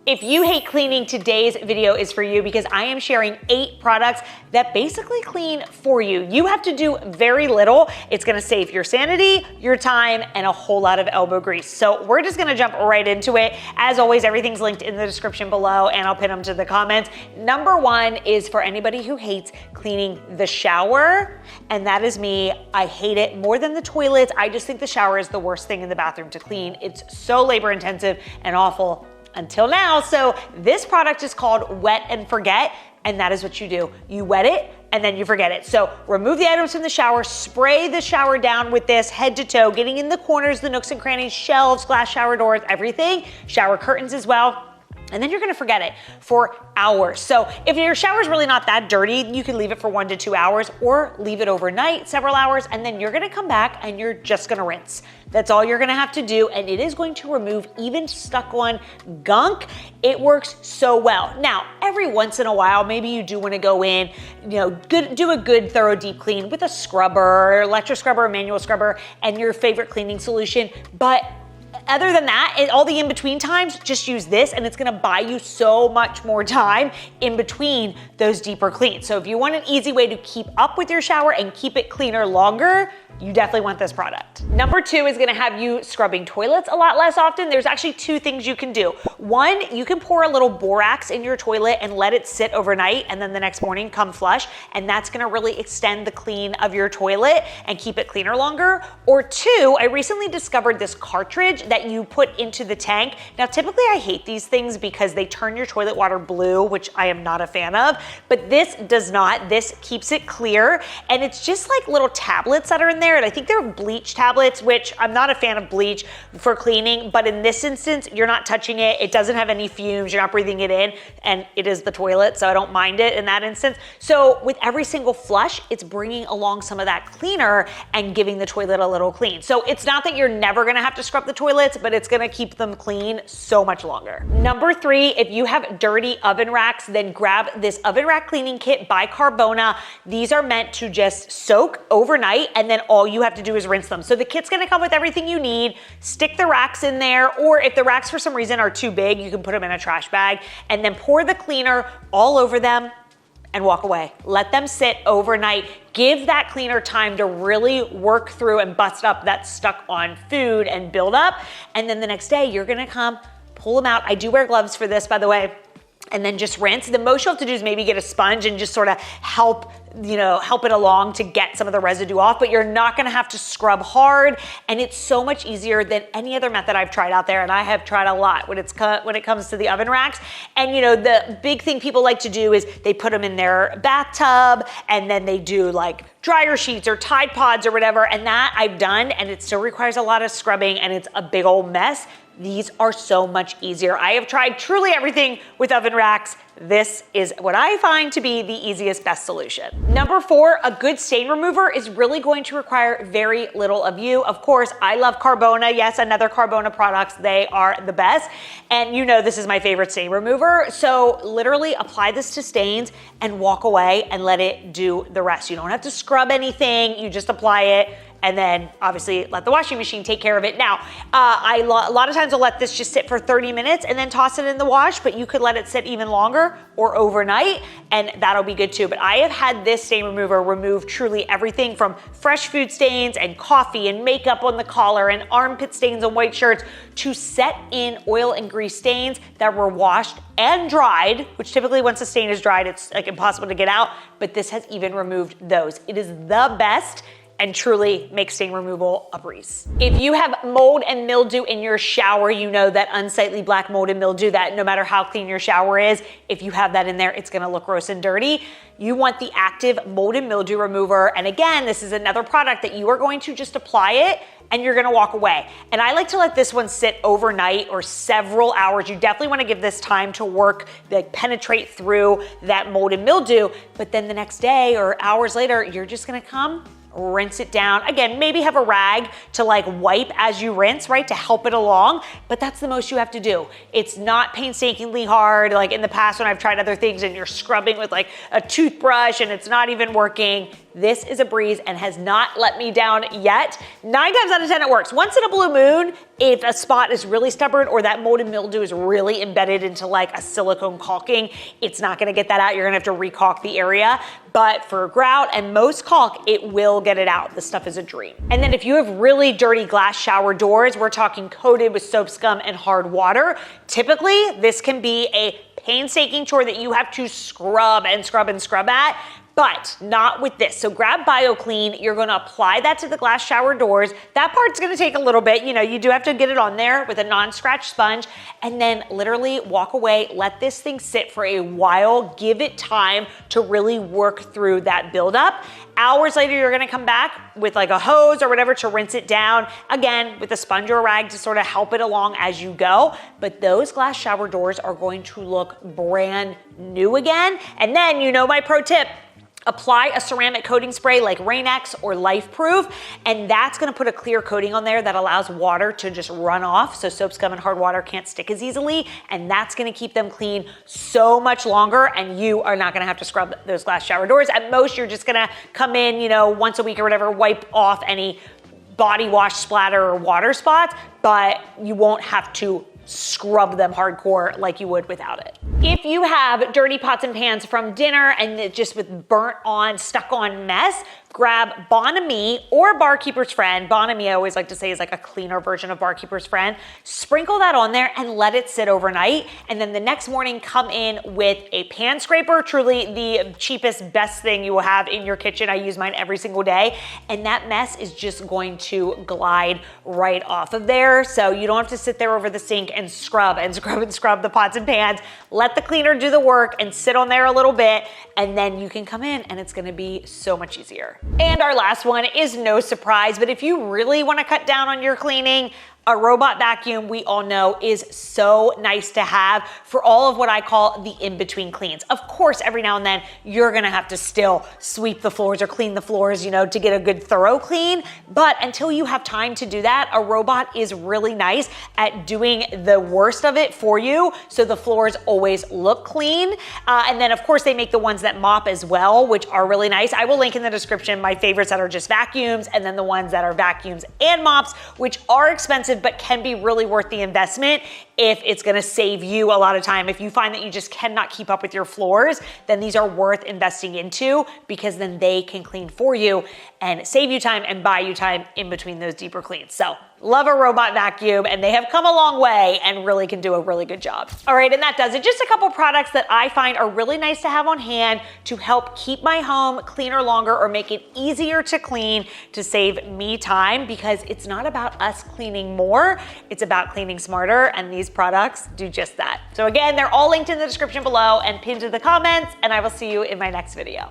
If you hate cleaning, today's video is for you because I am sharing 8 products that basically clean for you. You have to do very little. It's gonna save your sanity, your time, and a whole lot of elbow grease. So we're just gonna jump right into it. As always, everything's linked in the description below and I'll pin them to the comments. Number 1 is for anybody who hates cleaning the shower, and that is me. I hate it more than the toilets. I just think the shower is the worst thing in the bathroom to clean. It's so labor intensive and awful until now. So this product is called Wet and Forget, and that is what you do. You wet it and then you forget it. So remove the items from the shower, spray the shower down with this head to toe, getting in the corners, the nooks and crannies, shelves, glass shower doors, everything, shower curtains as well. And then you're gonna forget it for hours. So if your shower is really not that dirty, you can leave it for 1 to 2 hours or leave it overnight, several hours, and then you're gonna come back and you're just gonna rinse. That's all you're gonna have to do, and it is going to remove even stuck on gunk. It works so well. Now, every once in a while, maybe you do wanna go in, do a good thorough deep clean with a scrubber, electric scrubber, manual scrubber, and your favorite cleaning solution, but other than that, all the in-between times, just use this and it's gonna buy you so much more time in between those deeper cleans. So if you want an easy way to keep up with your shower and keep it cleaner longer, you definitely want this product. Number 2 is gonna have you scrubbing toilets a lot less often. There's actually 2 things you can do. 1, you can pour a little borax in your toilet and let it sit overnight, and then the next morning come flush, and that's gonna really extend the clean of your toilet and keep it cleaner longer. Or 2, I recently discovered this cartridge that you put into the tank. Now, typically I hate these things because they turn your toilet water blue, which I am not a fan of, but this does not. This keeps it clear, and it's just like little tablets that are in there. And I think they're bleach tablets, which I'm not a fan of bleach for cleaning, but in this instance, you're not touching it. It doesn't have any fumes. You're not breathing it in, and it is the toilet, so I don't mind it in that instance. So with every single flush, it's bringing along some of that cleaner and giving the toilet a little clean. So it's not that you're never gonna have to scrub the toilets, but it's gonna keep them clean so much longer. Number 3, if you have dirty oven racks, then grab this oven rack cleaning kit by Carbona. These are meant to just soak overnight, and then all you have to do is rinse them. So the kit's gonna come with everything you need. Stick the racks in there, or if the racks for some reason are too big, you can put them in a trash bag, and then pour the cleaner all over them and walk away. Let them sit overnight. Give that cleaner time to really work through and bust up that stuck on food and build up. And then the next day, you're gonna come pull them out. I do wear gloves for this, by the way. And then just rinse. The most you'll have to do is maybe get a sponge and just sort of help it along to get some of the residue off, but you're not gonna have to scrub hard, and it's so much easier than any other method I've tried out there, and I have tried a lot when it comes to the oven racks. And the big thing people like to do is they put them in their bathtub, and then they do like dryer sheets or Tide Pods or whatever, and that I've done, and it still requires a lot of scrubbing, and it's a big old mess. These are so much easier. I have tried truly everything with oven racks. This is what I find to be the easiest, best solution. Number 4, a good stain remover is really going to require very little of you. Of course, I love Carbona. Yes, another Carbona products. They are the best. And this is my favorite stain remover. So literally apply this to stains and walk away and let it do the rest. You don't have to scrub anything. You just apply it, and then obviously let the washing machine take care of it. Now, a lot of times I'll let this just sit for 30 minutes and then toss it in the wash, but you could let it sit even longer or overnight, and that'll be good too. But I have had this stain remover remove truly everything from fresh food stains and coffee and makeup on the collar and armpit stains on white shirts to set in oil and grease stains that were washed and dried, which typically once a stain is dried, it's like impossible to get out, but this has even removed those. It is the best and truly makes stain removal a breeze. If you have mold and mildew in your shower, you know that unsightly black mold and mildew that no matter how clean your shower is, if you have that in there, it's gonna look gross and dirty. You want the active mold and mildew remover. And again, this is another product that you are going to just apply it and you're gonna walk away. And I like to let this one sit overnight or several hours. You definitely wanna give this time to work, like penetrate through that mold and mildew, but then the next day or hours later, you're just gonna come, rinse it down. Again, maybe have a rag to like wipe as you rinse, right? To help it along, but that's the most you have to do. It's not painstakingly hard. Like in the past when I've tried other things and you're scrubbing with like a toothbrush and it's not even working, This is a breeze and has not let me down yet. 9 times out of 10 it works. Once in a blue moon, if a spot is really stubborn or that mold and mildew is really embedded into like a silicone caulking, it's not gonna get that out. You're gonna have to re-caulk the area. But for grout and most caulk, it will get it out. This stuff is a dream. And then if you have really dirty glass shower doors, we're talking coated with soap scum and hard water. Typically, this can be a painstaking chore that you have to scrub and scrub and scrub at. But not with this. So grab BioClean, you're gonna apply that to the glass shower doors. That part's gonna take a little bit, you do have to get it on there with a non-scratch sponge, and then literally walk away, let this thing sit for a while, give it time to really work through that buildup. Hours later, you're gonna come back with like a hose or whatever to rinse it down, again, with a sponge or a rag to sort of help it along as you go. But those glass shower doors are going to look brand new again. And then, my pro tip, apply a ceramic coating spray like Rain-X or Life Proof, and that's gonna put a clear coating on there that allows water to just run off, so soap, scum, and hard water can't stick as easily, and that's gonna keep them clean so much longer, and you are not gonna have to scrub those glass shower doors. At most, you're just gonna come in, once a week or whatever, wipe off any body wash splatter or water spots, but you won't have to scrub them hardcore like you would without it. If you have dirty pots and pans from dinner and just with burnt on, stuck on mess, grab Bonami or Barkeeper's Friend. Bonami, I always like to say, is like a cleaner version of Barkeeper's Friend. Sprinkle that on there and let it sit overnight. And then the next morning, come in with a pan scraper, truly the cheapest, best thing you will have in your kitchen. I use mine every single day. And that mess is just going to glide right off of there. So you don't have to sit there over the sink and scrub and scrub and scrub the pots and pans. Let the cleaner do the work and sit on there a little bit. And then you can come in and it's gonna be so much easier. And our last one is no surprise, but if you really want to cut down on your cleaning, a robot vacuum, we all know, is so nice to have for all of what I call the in-between cleans. Of course, every now and then, you're gonna have to still sweep the floors or clean the floors, to get a good thorough clean. But until you have time to do that, a robot is really nice at doing the worst of it for you, so the floors always look clean. And then, of course, they make the ones that mop as well, which are really nice. I will link in the description my favorites that are just vacuums, and then the ones that are vacuums and mops, which are expensive, but can be really worth the investment if it's gonna save you a lot of time. If you find that you just cannot keep up with your floors, then these are worth investing into, because then they can clean for you and save you time and buy you time in between those deeper cleans. So love a robot vacuum, and they have come a long way and really can do a really good job. All right, and that does it. Just a couple products that I find are really nice to have on hand to help keep my home cleaner longer or make it easier to clean to save me time, because it's not about us cleaning more, it's about cleaning smarter, and these products do just that. So again, they're all linked in the description below and pinned to the comments, and I will see you in my next video.